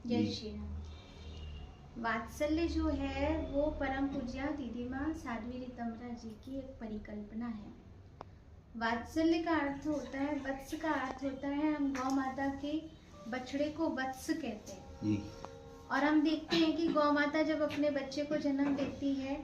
जय श्री राम। वात्सल्य जो है वो परम पूज्या दीदी माँ साध्वी रीतमरा जी की एक परिकल्पना है। वात्सल्य का अर्थ होता है, वत्स का अर्थ होता है, हम गौ माता के बछड़े को वत्स कहते हैं। और हम देखते हैं कि गौ माता जब अपने बच्चे को जन्म देती है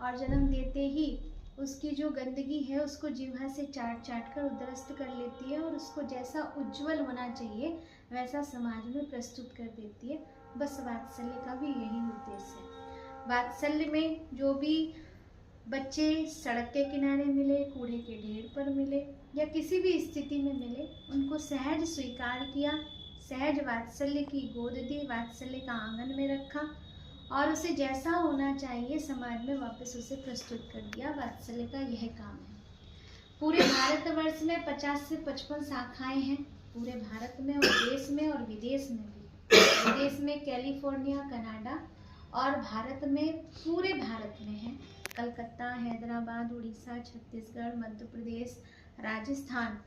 और जन्म देते ही उसकी जो गंदगी है उसको जीवा से चाट कर उद्रस्त कर लेती है और उसको जैसा उज्जवल होना चाहिए वैसा समाज में प्रस्तुत कर देती है। बस वात्सल्य का भी यही उद्देश्य है। वात्सल्य में जो भी बच्चे सड़क के किनारे मिले, कूड़े के ढेर पर मिले या किसी भी स्थिति में मिले, उनको सहज स्वीकार किया, सहज वात्सल्य की गोद दी, वात्सल्य का आंगन में रखा और उसे जैसा होना चाहिए समाज में वापस उसे प्रस्तुत कर दिया। वात्सल्य का यह काम है। पूरे भारतवर्ष में 50 से 55 शाखाएं हैं, पूरे भारत में और देश में और विदेश में भी। विदेश में कैलिफोर्निया, कनाडा और भारत में पूरे भारत में है। कलकत्ता, हैदराबाद, उड़ीसा, छत्तीसगढ़, मध्य प्रदेश, राजस्थान।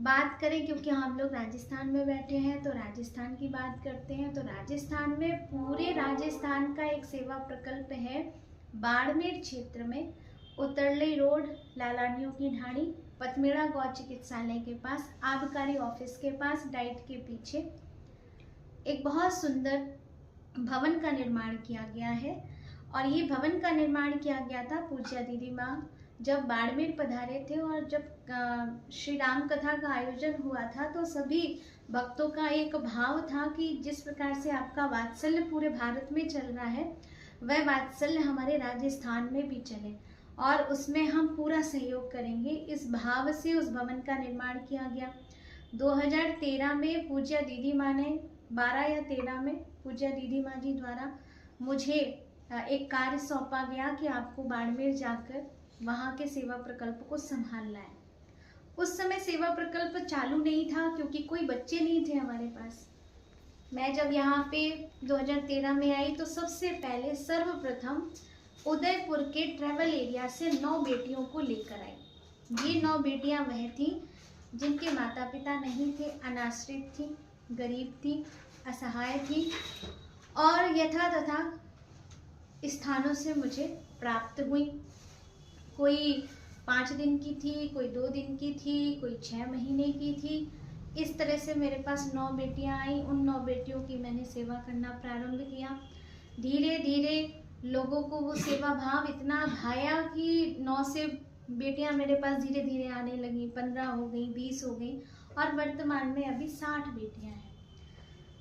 बात करें क्योंकि हम लोग राजस्थान में बैठे हैं तो राजस्थान की बात करते हैं। तो राजस्थान में पूरे राजस्थान का एक सेवा प्रकल्प है। बाड़मेर क्षेत्र में उतरली रोड, लालानियों की ढाणी, पथमेड़ा गौ चिकित्सालय के पास, आबकारी ऑफिस के पास, डाइट के पीछे एक बहुत सुंदर भवन का निर्माण किया गया है। और ये भवन का निर्माण किया गया था पूज्या दीदी माँ जब बाड़मेर पधारे थे और जब श्री राम कथा का आयोजन हुआ था तो सभी भक्तों का एक भाव था कि जिस प्रकार से आपका वात्सल्य पूरे भारत में चल रहा है वह वात्सल्य हमारे राजस्थान में भी चले और उसमें हम पूरा सहयोग करेंगे। इस भाव से उस भवन का निर्माण किया गया। 2013 में पूज्या दीदी माँ ने 12 या 13 में पूज्या दीदी माँ जी द्वारा मुझे एक कार्य सौंपा गया कि आपको बाड़मेर जाकर वहाँ के सेवा प्रकल्प को संभालना है। उस समय सेवा प्रकल्प चालू नहीं था क्योंकि कोई बच्चे नहीं थे हमारे पास। मैं जब यहाँ पे 2013 में आई तो सबसे पहले सर्वप्रथम उदयपुर के ट्रैवल एरिया से 9 बेटियों को लेकर आई। ये 9 बेटियां वह थीं जिनके माता पिता नहीं थे, अनाश्रित थी, गरीब थी, असहाय थी और यथा तथा स्थानों से मुझे प्राप्त हुई। कोई 5 दिन की थी, कोई 2 दिन की थी, कोई 6 महीने की थी। इस तरह से मेरे पास 9 बेटियां आई। उन 9 बेटियों की मैंने सेवा करना प्रारंभ किया। धीरे धीरे लोगों को वो सेवा भाव इतना भाया कि 9 से बेटियां मेरे पास धीरे धीरे आने लगी, 15 हो गई, 20 हो गई और वर्तमान में अभी 60 बेटियां हैं।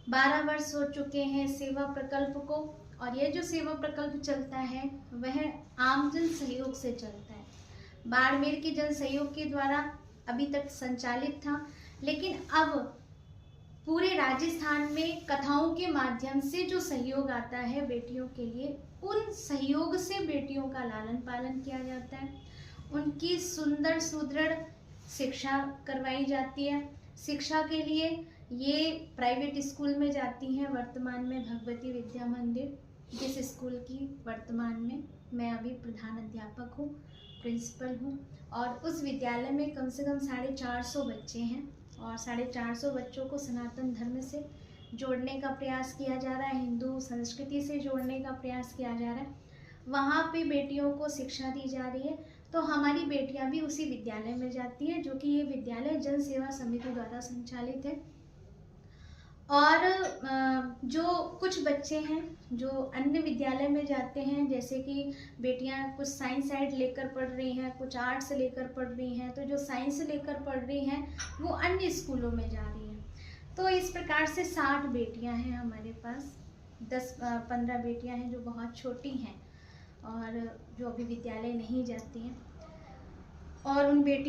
12 वर्ष हो चुके हैं सेवा प्रकल्प को और ये जो सेवा प्रकल्प चलता है वह आम जन सहयोग से चलता है। बाड़मेर के जन सहयोग के द्वारा अभी तक संचालित था, लेकिन अब पूरे राजस्थान में कथाओं के माध्यम से जो सहयोग आता है बेटियों के लिए, उन सहयोग से बेटियों का लालन पालन किया जाता है, उनकी सुंदर सुदृढ़ शिक्षा करवाई जाती है। शिक्षा के लिए ये प्राइवेट स्कूल में जाती हैं। वर्तमान में भगवती विद्या मंदिर, जिस स्कूल की वर्तमान में मैं अभी प्रधान अध्यापक हूँ, प्रिंसिपल हूँ और उस विद्यालय में कम से कम 450 बच्चे हैं और 450 बच्चों को सनातन धर्म से जोड़ने का प्रयास किया जा रहा है, हिंदू संस्कृति से जोड़ने का प्रयास किया जा रहा है। वहाँ पे बेटियों को शिक्षा दी जा रही है। तो हमारी बेटियां भी उसी विद्यालय में जाती हैं जो कि ये विद्यालय जन सेवा समिति द्वारा संचालित है। और जो कुछ बच्चे हैं जो अन्य विद्यालय में जाते हैं, जैसे कि बेटियां कुछ साइंस साइड लेकर पढ़ रही हैं, कुछ आर्ट्स लेकर पढ़ रही हैं, तो जो साइंस लेकर पढ़ रही हैं वो अन्य स्कूलों में जा रही हैं। तो इस प्रकार से 60 बेटियां हैं हमारे पास। 10-15 बेटियां हैं जो बहुत छोटी हैं और जो अभी विद्यालय नहीं जाती हैं और उन बेटी